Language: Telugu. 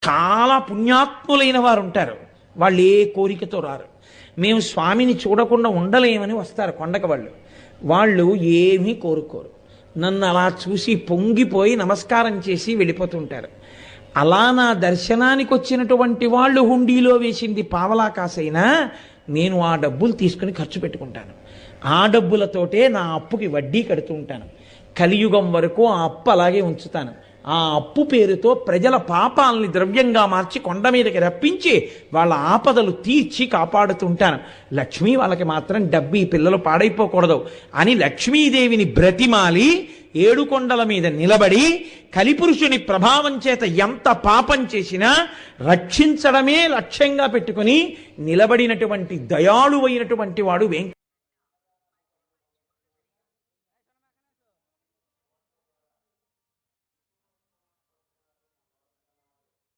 చాలా పుణ్యాత్ములైన వారు ఉంటారు. వాళ్ళు ఏ కోరికతో రారు. మేము స్వామిని చూడకుండా ఉండలేమని వస్తారు కొండక వాళ్ళు. వాళ్ళు ఏమీ కోరుకోరు. నన్ను అలా చూసి పొంగిపోయి నమస్కారం చేసి వెళ్ళిపోతుంటారు. అలా నా దర్శనానికి వచ్చినటువంటి వాళ్ళు హుండీలో వేసింది పావలా కాసైనా నేను ఆ డబ్బులు తీసుకుని ఖర్చు పెట్టుకుంటాను. ఆ డబ్బులతోటే నా అప్పుకి వడ్డీ కడుతూ ఉంటాను. కలియుగం వరకు ఆ అప్పు అలాగే ఉంచుతాను. ఆ అప్పు పేరుతో ప్రజల పాపాలని ద్రవ్యంగా మార్చి కొండ మీదకి రప్పించి వాళ్ళ ఆపదలు తీర్చి కాపాడుతుంటాను. లక్ష్మీ వాళ్ళకి మాత్రం డబ్బి పిల్లలు పాడైపోకూడదు అని లక్ష్మీదేవిని బ్రతిమాలి ఏడుకొండల మీద నిలబడి కలిపురుషుని ప్రభావం చేత ఎంత పాపం చేసినా రక్షించడమే లక్ష్యంగా పెట్టుకుని నిలబడినటువంటి దయాళువైనటువంటి వాడు